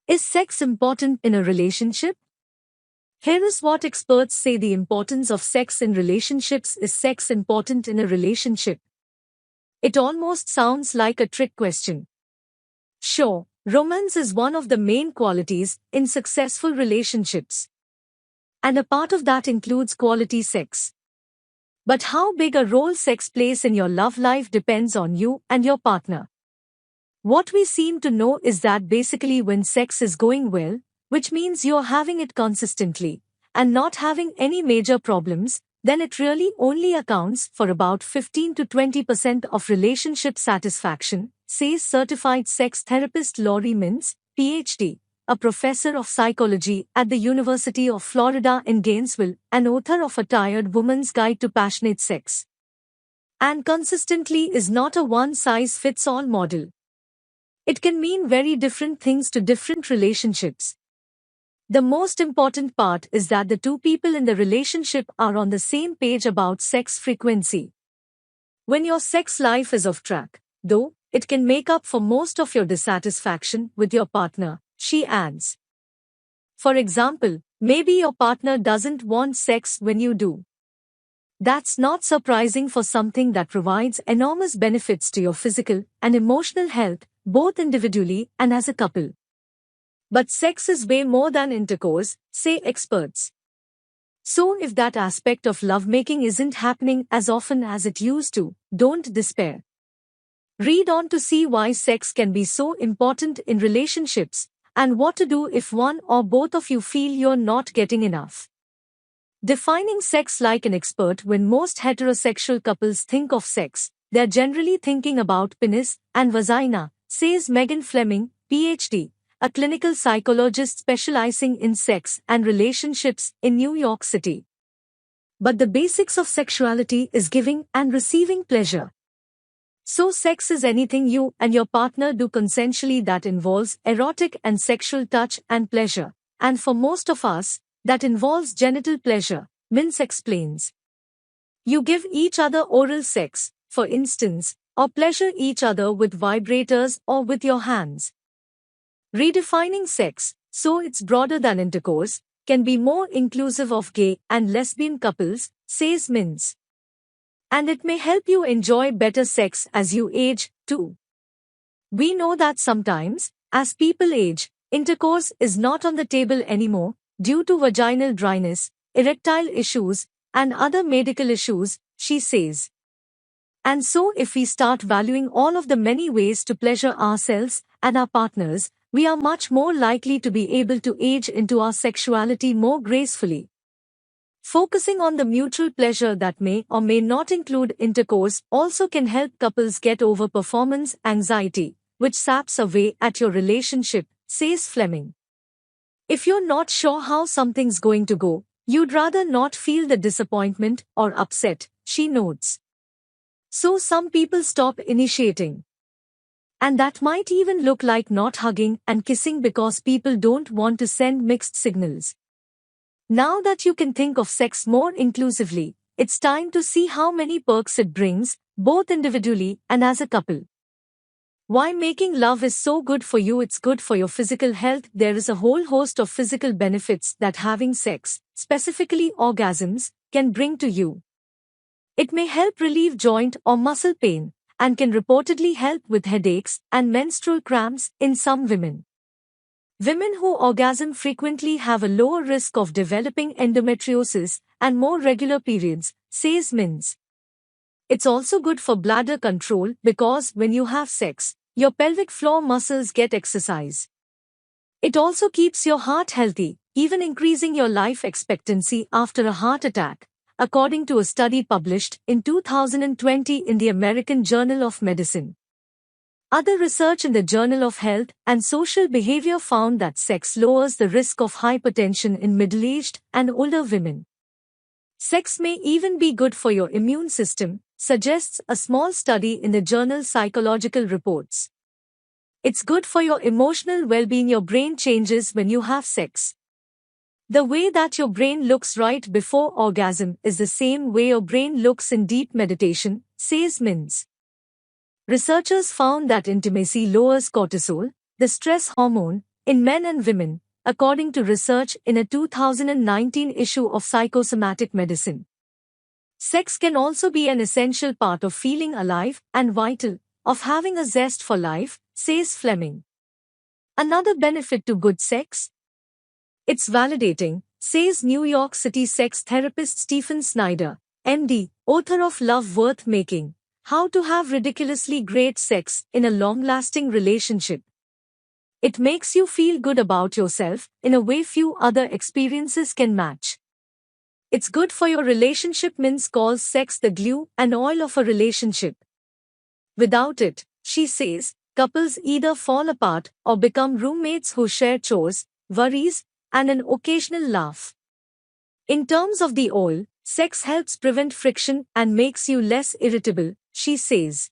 Is sex important in a relationship? Here is what experts say: the importance of sex in relationships. Is sex important in a relationship? It almost sounds like a trick question. Sure, romance is one of the main qualities in successful relationships. And a part of that includes quality sex. But how big a role sex plays in your love life depends on you and your partner. What we seem to know is that basically when sex is going well, which means you're having it consistently, and not having any major problems, then it really only accounts for about 15 to 20% of relationship satisfaction, says certified sex therapist Laurie Mintz, PhD, a professor of psychology at the University of Florida in Gainesville, and author of A Tired Woman's Guide to Passionate Sex. And consistently is not a one-size-fits-all model. It can mean very different things to different relationships. The most important part is that the two people in the relationship are on the same page about sex frequency. When your sex life is off track, though, it can make up for most of your dissatisfaction with your partner, she adds. For example, maybe your partner doesn't want sex when you do. That's not surprising for something that provides enormous benefits to your physical and emotional health, both individually and as a couple. But sex is way more than intercourse, say experts. So if that aspect of lovemaking isn't happening as often as it used to, don't despair. Read on to see why sex can be so important in relationships, and what to do if one or both of you feel you're not getting enough. Defining sex like an expert. When most heterosexual couples think of sex, they're generally thinking about penis and vagina, says Megan Fleming, PhD, a clinical psychologist specializing in sex and relationships in New York City. But the basics of sexuality is giving and receiving pleasure. So sex is anything you and your partner do consensually that involves erotic and sexual touch and pleasure, and for most of us, that involves genital pleasure, Mintz explains. You give each other oral sex, for instance, or pleasure each other with vibrators or with your hands. Redefining sex, so it's broader than intercourse, can be more inclusive of gay and lesbian couples, says Mintz. And it may help you enjoy better sex as you age, too. We know that sometimes, as people age, intercourse is not on the table anymore, due to vaginal dryness, erectile issues, and other medical issues, she says. And so if we start valuing all of the many ways to pleasure ourselves and our partners, we are much more likely to be able to age into our sexuality more gracefully. Focusing on the mutual pleasure that may or may not include intercourse also can help couples get over performance anxiety, which saps away at your relationship, says Fleming. If you're not sure how something's going to go, you'd rather not feel the disappointment or upset, she notes. So some people stop initiating. And that might even look like not hugging and kissing because people don't want to send mixed signals. Now that you can think of sex more inclusively, it's time to see how many perks it brings, both individually and as a couple. Why making love is so good for you. It's good for your physical health. There is a whole host of physical benefits that having sex, specifically orgasms, can bring to you. It may help relieve joint or muscle pain, and can reportedly help with headaches and menstrual cramps in some women. Women who orgasm frequently have a lower risk of developing endometriosis and more regular periods, says Mintz. It's also good for bladder control because when you have sex, your pelvic floor muscles get exercise. It also keeps your heart healthy, even increasing your life expectancy after a heart attack, according to a study published in 2020 in the American Journal of Medicine. Other research in the Journal of Health and Social Behavior found that sex lowers the risk of hypertension in middle-aged and older women. Sex may even be good for your immune system, suggests a small study in the journal Psychological Reports. It's good for your emotional well-being. Your brain changes when you have sex. The way that your brain looks right before orgasm is the same way your brain looks in deep meditation, says Mintz. Researchers found that intimacy lowers cortisol, the stress hormone, in men and women, according to research in a 2019 issue of Psychosomatic Medicine. Sex can also be an essential part of feeling alive and vital, of having a zest for life, says Fleming. Another benefit to good sex? It's validating, says New York City sex therapist Stephen Snyder, MD, author of Love Worth Making: How to Have Ridiculously Great Sex in a Long-Lasting Relationship. It makes you feel good about yourself in a way few other experiences can match. It's good for your relationship. Mins calls sex the glue and oil of a relationship. Without it, she says, couples either fall apart or become roommates who share chores, worries, and an occasional laugh. In terms of the oil, sex helps prevent friction and makes you less irritable, she says.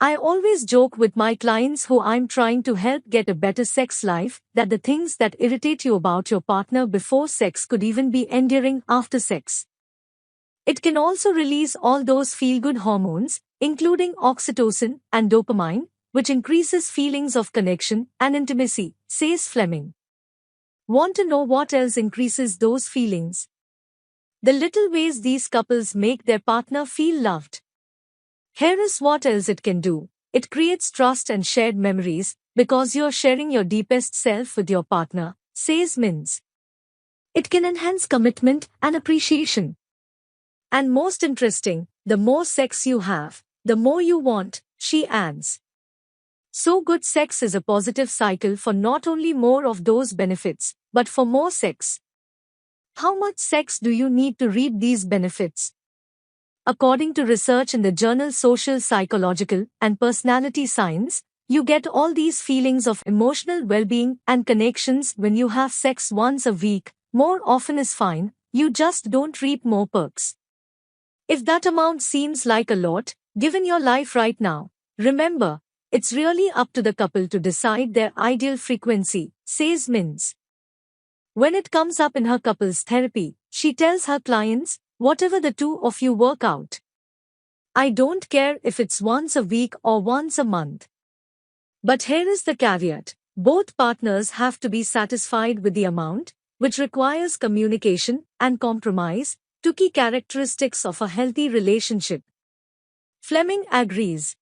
I always joke with my clients who I'm trying to help get a better sex life that the things that irritate you about your partner before sex could even be endearing after sex. It can also release all those feel-good hormones, including oxytocin and dopamine, which increases feelings of connection and intimacy, says Fleming. Want to know what else increases those feelings? The little ways these couples make their partner feel loved. Here is what else it can do. It creates trust and shared memories, because you're sharing your deepest self with your partner, says Mins. It can enhance commitment and appreciation. And most interesting, the more sex you have, the more you want, she adds. So good sex is a positive cycle for not only more of those benefits, but for more sex. How much sex do you need to reap these benefits? According to research in the journal Social Psychological and Personality Science, you get all these feelings of emotional well-being and connections when you have sex once a week. More often is fine, you just don't reap more perks. If that amount seems like a lot, given your life right now, remember, it's really up to the couple to decide their ideal frequency, says Mins. When it comes up in her couples therapy, she tells her clients, whatever the two of you work out. I don't care if it's once a week or once a month. But here is the caveat. Both partners have to be satisfied with the amount, which requires communication and compromise, two key characteristics of a healthy relationship. Fleming agrees.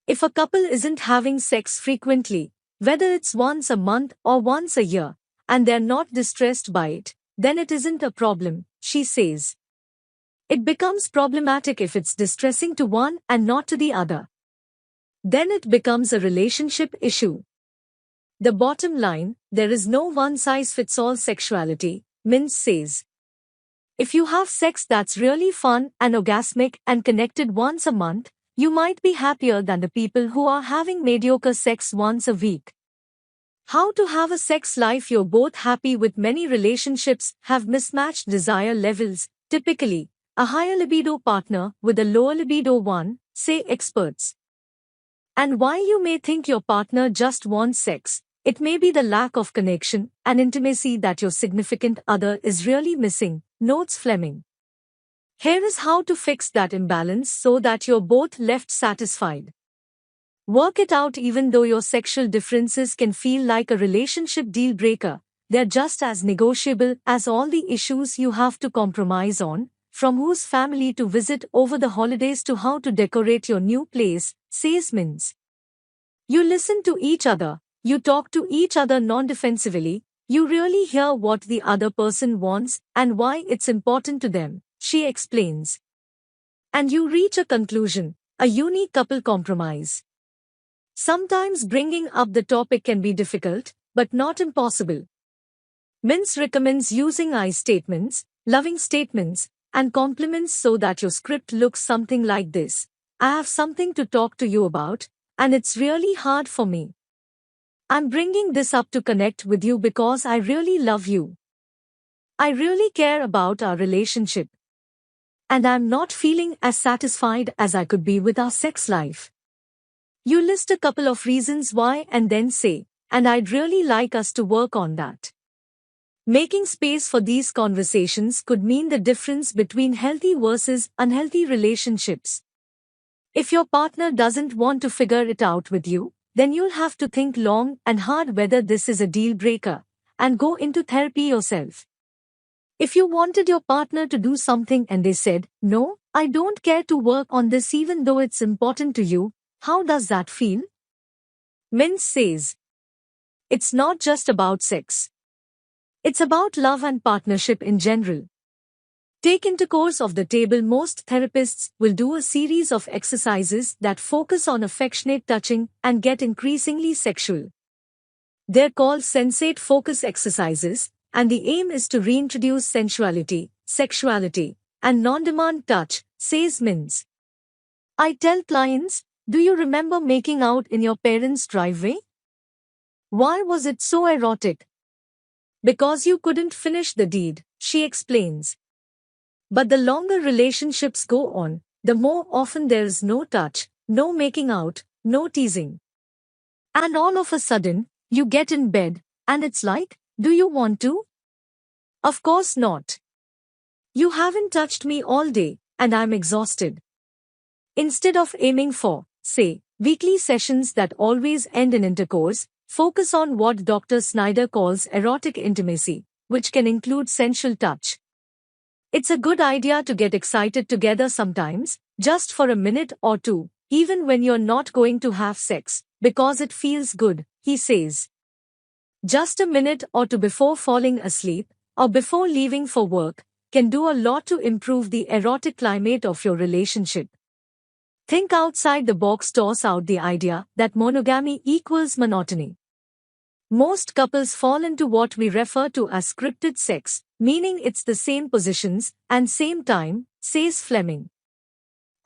If a couple isn't having sex frequently, whether it's once a month or once a year, and they're not distressed by it, then it isn't a problem, she says. It becomes problematic if it's distressing to one and not to the other. Then it becomes a relationship issue. The bottom line, there is no one-size-fits-all sexuality, Mins says. If you have sex that's really fun and orgasmic and connected once a month, you might be happier than the people who are having mediocre sex once a week. How to have a sex life you're both happy with? Many relationships have mismatched desire levels, typically a higher libido partner with a lower libido one, say experts. And while you may think your partner just wants sex, it may be the lack of connection and intimacy that your significant other is really missing, notes Fleming. Here is how to fix that imbalance so that you're both left satisfied. Work it out. Even though your sexual differences can feel like a relationship deal breaker, they're just as negotiable as all the issues you have to compromise on, from whose family to visit over the holidays to how to decorate your new place, says Mins. You listen to each other, you talk to each other non-defensively, you really hear what the other person wants and why it's important to them, she explains. And you reach a conclusion, a unique couple compromise. Sometimes bringing up the topic can be difficult, but not impossible. Mins recommends using I statements, loving statements, and compliments so that your script looks something like this. I have something to talk to you about, and it's really hard for me. I'm bringing this up to connect with you because I really love you. I really care about our relationship. And I'm not feeling as satisfied as I could be with our sex life. You list a couple of reasons why and then say, and I'd really like us to work on that. Making space for these conversations could mean the difference between healthy versus unhealthy relationships. If your partner doesn't want to figure it out with you, then you'll have to think long and hard whether this is a deal breaker, and go into therapy yourself. If you wanted your partner to do something and they said, "No, I don't care to work on this even though it's important to you," how does that feel? Mintz says, it's not just about sex. It's about love and partnership in general. Take intercourse off the table. Most therapists will do a series of exercises that focus on affectionate touching and get increasingly sexual. They're called sensate focus exercises, and the aim is to reintroduce sensuality, sexuality, and non-demand touch, says Mintz. I tell clients, do you remember making out in your parents' driveway? Why was it so erotic? Because you couldn't finish the deed, she explains. But the longer relationships go on, the more often there's no touch, no making out, no teasing. And all of a sudden, you get in bed, and it's like, do you want to? Of course not. You haven't touched me all day, and I'm exhausted. Instead of aiming for, say, weekly sessions that always end in intercourse, focus on what Dr. Snyder calls erotic intimacy, which can include sensual touch. It's a good idea to get excited together sometimes, just for a minute or two, even when you're not going to have sex, because it feels good, he says. Just a minute or two before falling asleep, or before leaving for work, can do a lot to improve the erotic climate of your relationship. Think outside the box. Toss out the idea that monogamy equals monotony. Most couples fall into what we refer to as scripted sex, meaning it's the same positions and same time, says Fleming.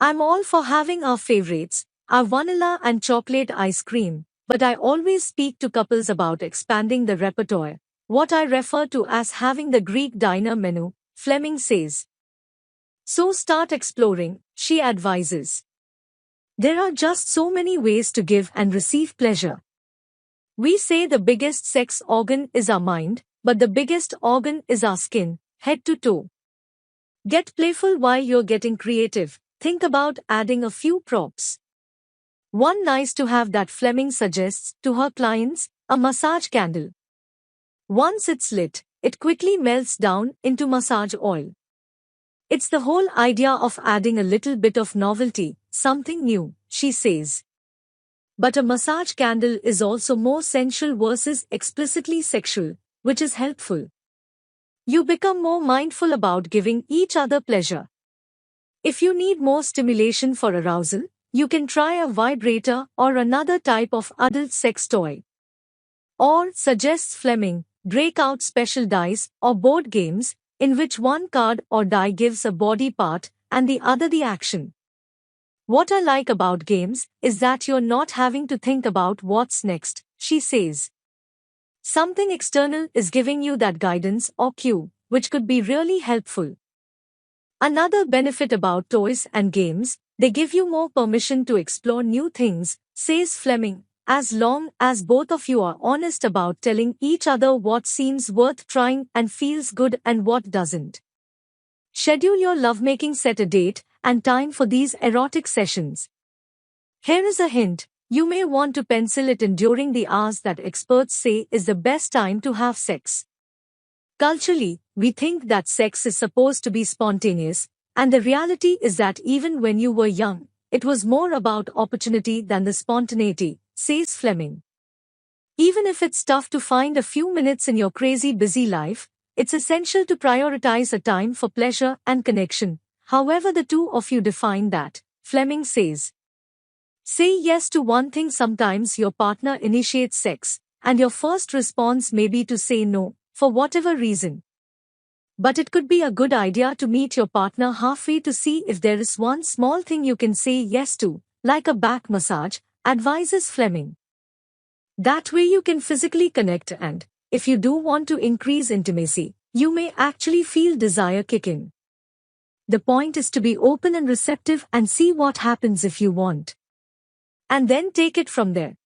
I'm all for having our favorites, our vanilla and chocolate ice cream, but I always speak to couples about expanding the repertoire, what I refer to as having the Greek diner menu, Fleming says. So start exploring, she advises. There are just so many ways to give and receive pleasure. We say the biggest sex organ is our mind, but the biggest organ is our skin, head to toe. Get playful while you're getting creative. Think about adding a few props. One nice to have that Fleming suggests to her clients, a massage candle. Once it's lit, it quickly melts down into massage oil. It's the whole idea of adding a little bit of novelty, something new, she says. But a massage candle is also more sensual versus explicitly sexual, which is helpful. You become more mindful about giving each other pleasure. If you need more stimulation for arousal, you can try a vibrator or another type of adult sex toy. Or, suggests Fleming, break out special dice or board games, in which one card or die gives a body part and the other the action. What I like about games is that you're not having to think about what's next, she says. Something external is giving you that guidance or cue, which could be really helpful. Another benefit about toys and games, they give you more permission to explore new things, says Fleming, as long as both of you are honest about telling each other what seems worth trying and feels good and what doesn't. Schedule your lovemaking, set a date and time for these erotic sessions. Here is a hint, you may want to pencil it in during the hours that experts say is the best time to have sex. Culturally, we think that sex is supposed to be spontaneous, and the reality is that even when you were young, it was more about opportunity than the spontaneity, says Fleming. Even if it's tough to find a few minutes in your crazy busy life, it's essential to prioritize a time for pleasure and connection, however the two of you define that, Fleming says. Say yes to one thing. Sometimes your partner initiates sex, and your first response may be to say no, for whatever reason. But it could be a good idea to meet your partner halfway to see if there is one small thing you can say yes to, like a back massage, advises Fleming. That way you can physically connect and, if you do want to increase intimacy, you may actually feel desire kick in. The point is to be open and receptive and see what happens if you want. And then take it from there.